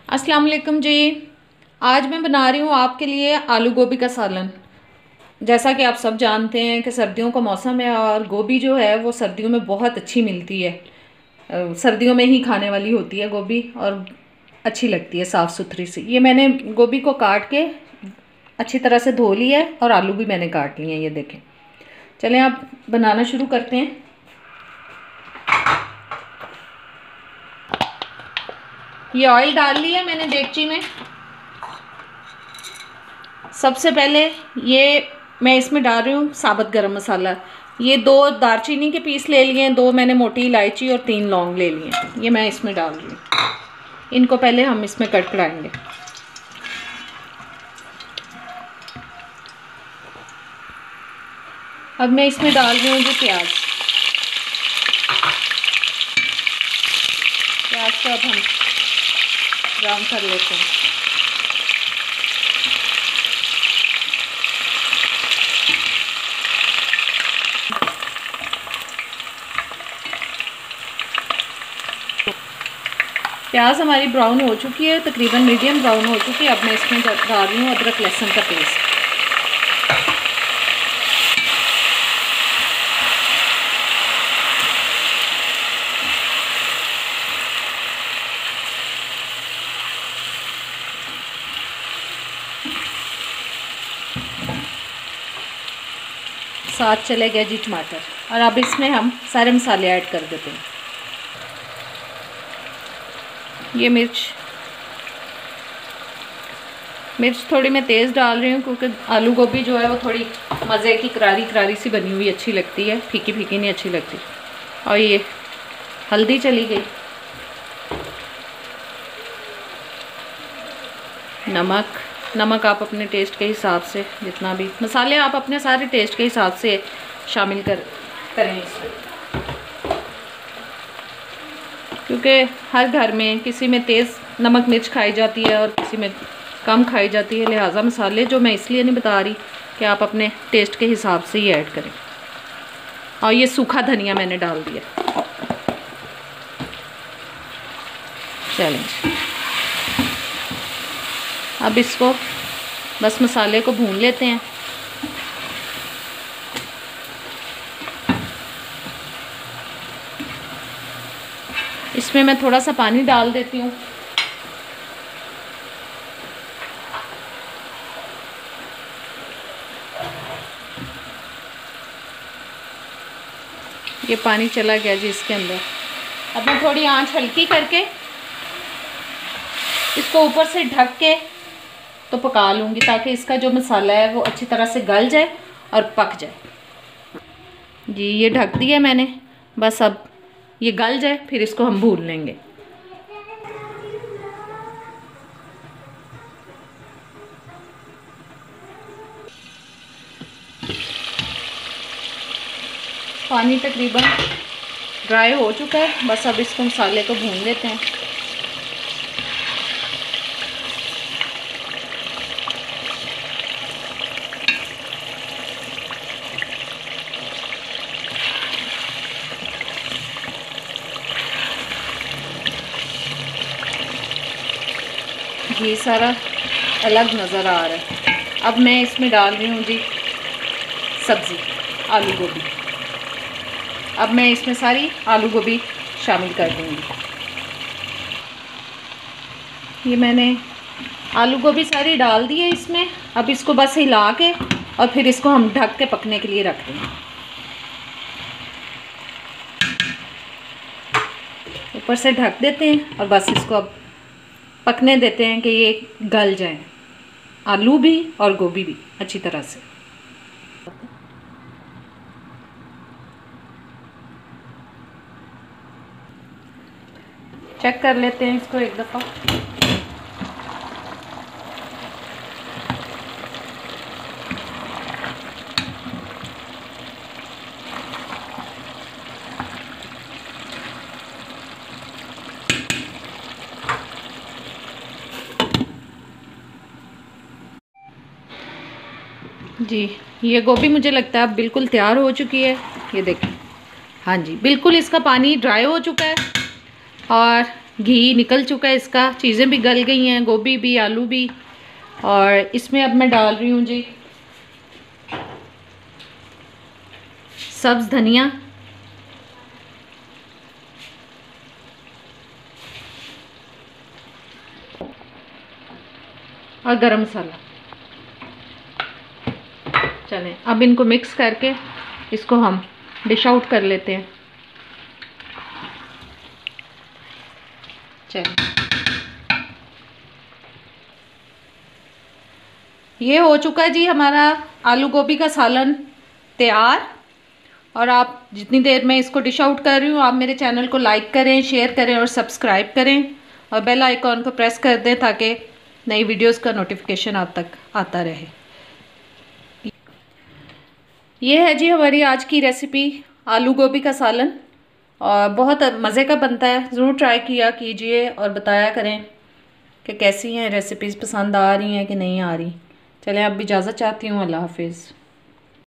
अस्सलाम वालेकुम जी। आज मैं बना रही हूँ आपके लिए आलू गोभी का सालन। जैसा कि आप सब जानते हैं कि सर्दियों का मौसम है और गोभी जो है वो सर्दियों में बहुत अच्छी मिलती है। सर्दियों में ही खाने वाली होती है गोभी और अच्छी लगती है साफ़ सुथरी सी। ये मैंने गोभी को काट के अच्छी तरह से धो लिया है और आलू भी मैंने काट लिए हैं, ये देखें। चलें आप बनाना शुरू करते हैं। ये ऑयल डाल लिया मैंने डेगची में। सबसे पहले ये मैं इसमें डाल रही हूँ साबुत गरम मसाला। ये 2 दालचीनी के पीस ले लिए हैं, 2 मैंने मोटी इलायची और 3 लौंग ले लिए हैं। ये मैं इसमें डाल रही हूँ। इनको पहले हम इसमें कड़कड़ाएंगे। अब मैं इसमें डाल रही हूँ जो प्याज को अब हम ब्राउन कर लेते हैं। प्याज हमारी ब्राउन हो चुकी है, तकरीबन मीडियम ब्राउन हो चुकी है। अब मैं इसमें डाल रही हूँ अदरक लहसुन का पेस्ट। साथ चले गए जी टमाटर। और अब इसमें हम सारे मसाले ऐड कर देते हैं। ये मिर्च थोड़ी मैं तेज़ डाल रही हूँ क्योंकि आलू गोभी जो है वो थोड़ी मज़े की करारी करारी सी बनी हुई अच्छी लगती है, फीकी फीकी नहीं अच्छी लगती। और ये हल्दी चली गई, नमक आप अपने टेस्ट के हिसाब से, जितना भी मसाले आप अपने सारे टेस्ट के हिसाब से शामिल करें इसमें, क्योंकि हर घर में किसी में तेज़ नमक मिर्च खाई जाती है और किसी में कम खाई जाती है। लिहाजा मसाले जो मैं इसलिए नहीं बता रही कि आप अपने टेस्ट के हिसाब से ही ऐड करें। और ये सूखा धनिया मैंने डाल दिया। चलें, अब इसको बस मसाले को भून लेते हैं। इसमें मैं थोड़ा सा पानी डाल देती हूँ। ये पानी चला गया जी इसके अंदर। अब मैं थोड़ी आंच हल्की करके इसको ऊपर से ढक के तो पका लूँगी, ताकि इसका जो मसाला है वो अच्छी तरह से गल जाए और पक जाए। जी ये ढक दिया मैंने, बस अब ये गल जाए फिर इसको हम भून लेंगे। पानी तकरीबन ड्राई हो चुका है, बस अब इसको मसाले को भून लेते हैं। ये सारा अलग नज़र आ रहा है। अब मैं इसमें डाल रही हूँ जी सब्ज़ी आलू गोभी। अब मैं इसमें सारी आलू गोभी शामिल कर दूँगी। ये मैंने आलू गोभी सारी डाल दी है इसमें। अब इसको बस हिला के और फिर इसको हम ढक के पकने के लिए रख देंगे। ऊपर से ढक देते हैं और बस इसको अब पकने देते हैं कि ये गल जाए, आलू भी और गोभी भी अच्छी तरह से। चेक कर लेते हैं इसको एक दफ़ा। जी ये गोभी मुझे लगता है अब बिल्कुल तैयार हो चुकी है। ये देखें, हाँ जी बिल्कुल इसका पानी ड्राई हो चुका है और घी निकल चुका है इसका, चीज़ें भी गल गई हैं, गोभी भी, आलू भी। और इसमें अब मैं डाल रही हूँ जी सब्ज़ धनिया, और गरम मसाला। चलें अब इनको मिक्स करके इसको हम डिश आउट कर लेते हैं। चलें, ये हो चुका है जी हमारा आलू गोभी का सालन तैयार। और आप जितनी देर में इसको डिश आउट कर रही हूँ, आप मेरे चैनल को लाइक करें, शेयर करें और सब्सक्राइब करें, और बेल आइकॉन को प्रेस कर दें ताकि नई वीडियोस का नोटिफिकेशन आप तक आता रहे। ये है जी हमारी आज की रेसिपी आलू गोभी का सालन, और बहुत मज़े का बनता है। ज़रूर ट्राई किया कीजिए और बताया करें कि कैसी हैं रेसिपीज़, पसंद आ रही हैं कि नहीं आ रही। चलें अब इजाज़त चाहती हूँ, अल्लाह हाफिज़।